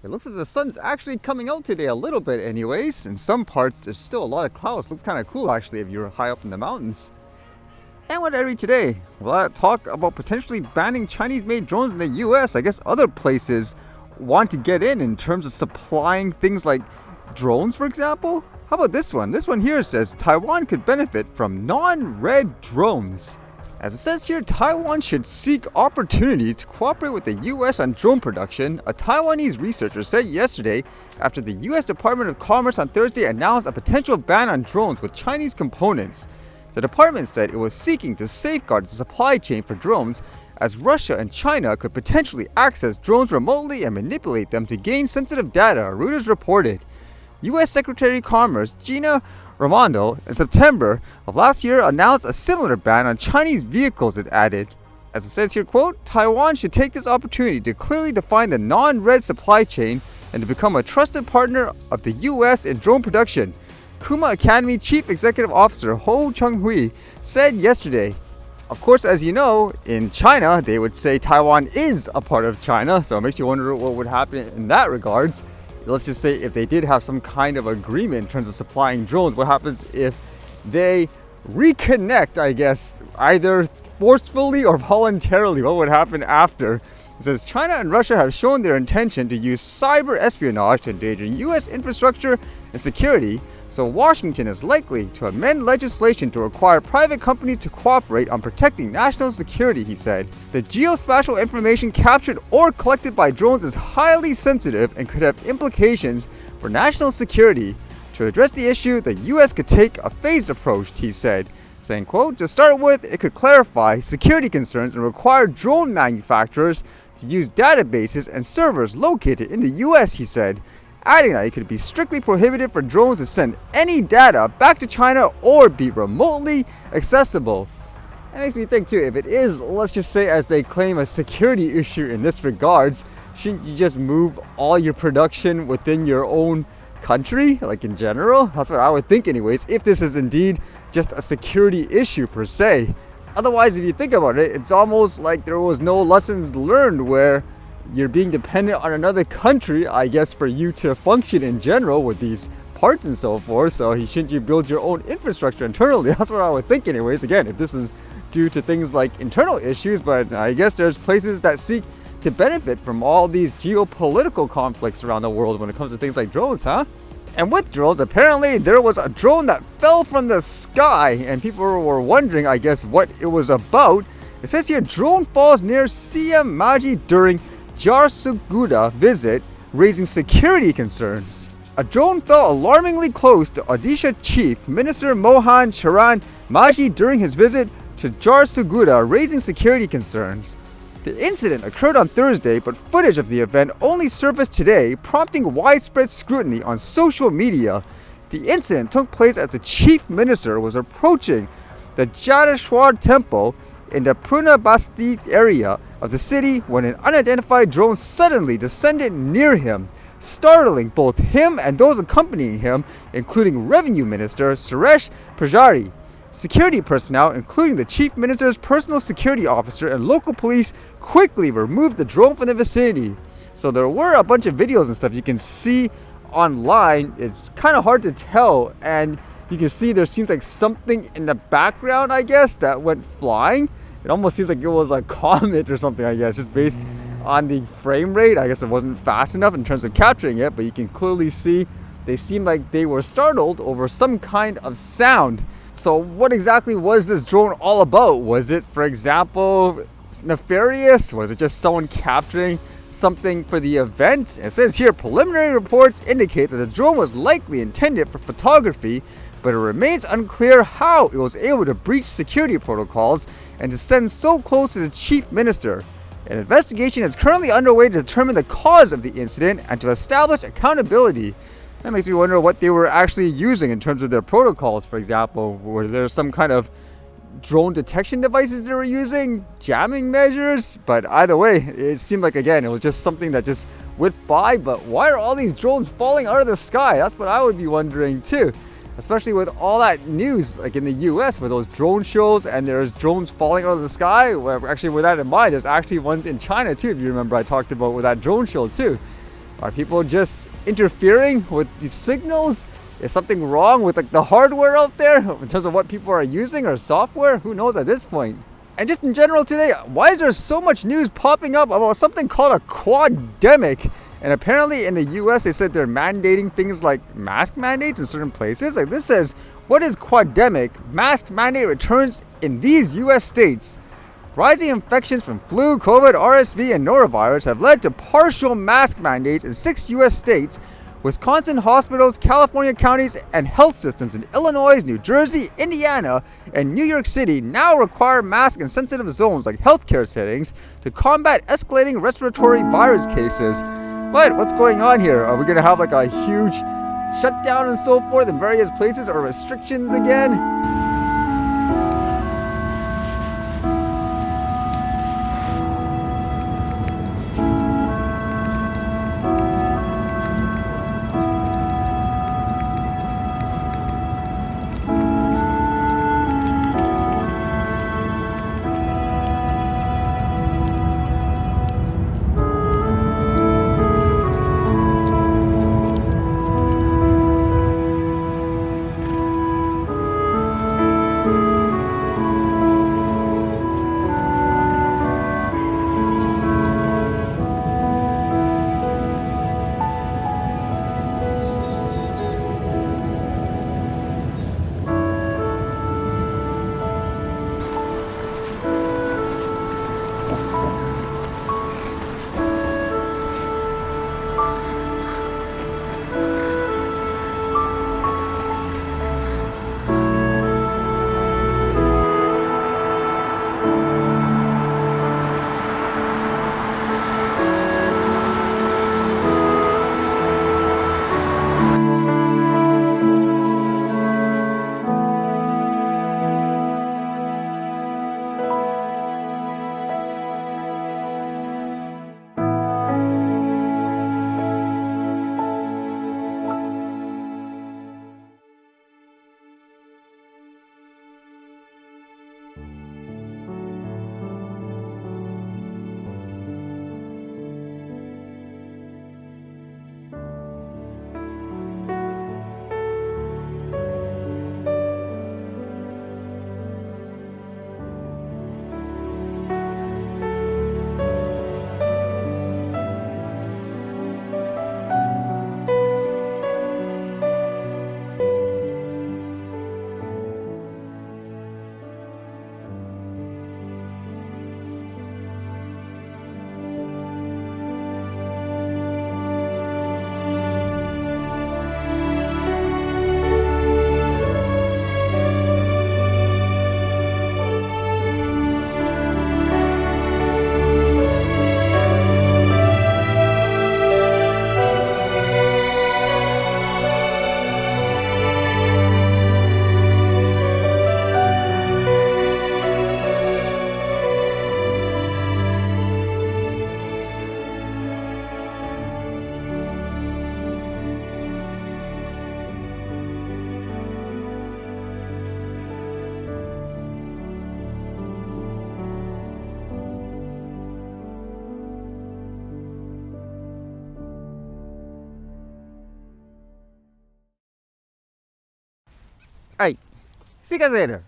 It looks like the sun's actually coming out today a little bit anyways. In some parts, there's still a lot of clouds. Looks kind of cool actually if you're high up in the mountains. And what did I read today? Well, I talk about potentially banning Chinese-made drones in the US. I guess other places want to get in terms of supplying things like drones, for example. How about this one? This one here says Taiwan could benefit from non-red drones. As it says here, Taiwan should seek opportunities to cooperate with the US on drone production, a Taiwanese researcher said yesterday after the US Department of Commerce on Thursday announced a potential ban on drones with Chinese components. The department said it was seeking to safeguard the supply chain for drones as Russia and China could potentially access drones remotely and manipulate them to gain sensitive data, Reuters reported. US Secretary of Commerce Gina Raimondo in September of last year announced a similar ban on Chinese vehicles, it added. As it says here, quote, Taiwan should take this opportunity to clearly define the non-red supply chain and to become a trusted partner of the US in drone production, Kuma Academy Chief Executive Officer Ho Chung-hui said yesterday. Of course, as you know, in China, they would say Taiwan is a part of China, so it makes you wonder what would happen in that regards. Let's just say if they did have some kind of agreement in terms of supplying drones, what happens if they reconnect, I guess, either forcefully or voluntarily? What would happen after? It says China and Russia have shown their intention to use cyber espionage to endanger US infrastructure and security, so Washington is likely to amend legislation to require private companies to cooperate on protecting national security, he said. The geospatial information captured or collected by drones is highly sensitive and could have implications for national security. To address the issue, the US could take a phased approach, he said, saying, quote, to start with, it could clarify security concerns and require drone manufacturers to use databases and servers located in the US, he said, adding that it could be strictly prohibited for drones to send any data back to China or be remotely accessible. That makes me think too, if it is, let's just say as they claim, a security issue in this regards, shouldn't you just move all your production within your own country, like in general? That's what I would think anyways, if this is indeed just a security issue per se. Otherwise, if you think about it, it's almost like there was no lessons learned where you're being dependent on another country, I guess, for you to function in general with these parts and so forth. So shouldn't you build your own infrastructure internally? That's what I would think anyways. Again, if this is due to things like internal issues, but I guess there's places that seek to benefit from all these geopolitical conflicts around the world when it comes to things like drones, huh? And with drones, apparently there was a drone that fell from the sky and people were wondering, I guess, what it was about. It says here, drone falls near CM Majhi during Jharsuguda visit, raising security concerns. A drone fell alarmingly close to Odisha Chief Minister Mohan Charan Majhi during his visit to Jharsuguda, raising security concerns. The incident occurred on Thursday, but footage of the event only surfaced today, prompting widespread scrutiny on social media. The incident took place as the chief minister was approaching the Jadashwar temple in the Purnabasti area of the city when an unidentified drone suddenly descended near him, startling both him and those accompanying him, including Revenue Minister Suresh Prajari. Security personnel, including the chief minister's personal security officer and local police, quickly removed the drone from the vicinity. So there were a bunch of videos and stuff you can see online. It's kind of hard to tell, and you can see there seems like something in the background, I guess, that went flying. It almost seems like it was a comet or something, I guess, just based on the frame rate. I guess it wasn't fast enough in terms of capturing it, but you can clearly see they seemed like they were startled over some kind of sound. So what exactly was this drone all about? Was it, for example, nefarious? Was it just someone capturing something for the event? It says here, preliminary reports indicate that the drone was likely intended for photography, but it remains unclear how it was able to breach security protocols and descend so close to the chief minister. An investigation is currently underway to determine the cause of the incident and to establish accountability. That makes me wonder what they were actually using in terms of their protocols. For example, were there some kind of drone detection devices they were using, jamming measures? But either way, it seemed like, again, it was just something that just went by. But why are all these drones falling out of the sky? That's what I would be wondering too, especially with all that news like in the US with those drone shows, and there's drones falling out of the sky. Well, actually, with that in mind, there's actually ones in China too, if you remember I talked about with that drone show too. Are people just interfering with the signals? Is something wrong with like the hardware out there in terms of what people are using or software? Who knows at this point? And just in general today, why is there so much news popping up about something called a Quad-Demic? And apparently in the US, they said they're mandating things like mask mandates in certain places. Like this says, what is Quad-Demic? Mask mandate returns in these US states. Rising infections from flu, COVID, RSV, and norovirus have led to partial mask mandates in 6 US states. Wisconsin hospitals, California counties, and health systems in Illinois, New Jersey, Indiana, and New York City now require masks in sensitive zones like healthcare settings to combat escalating respiratory virus cases. But what's going on here? Are we going to have like a huge shutdown and so forth in various places, or restrictions again? Alright, see you guys later.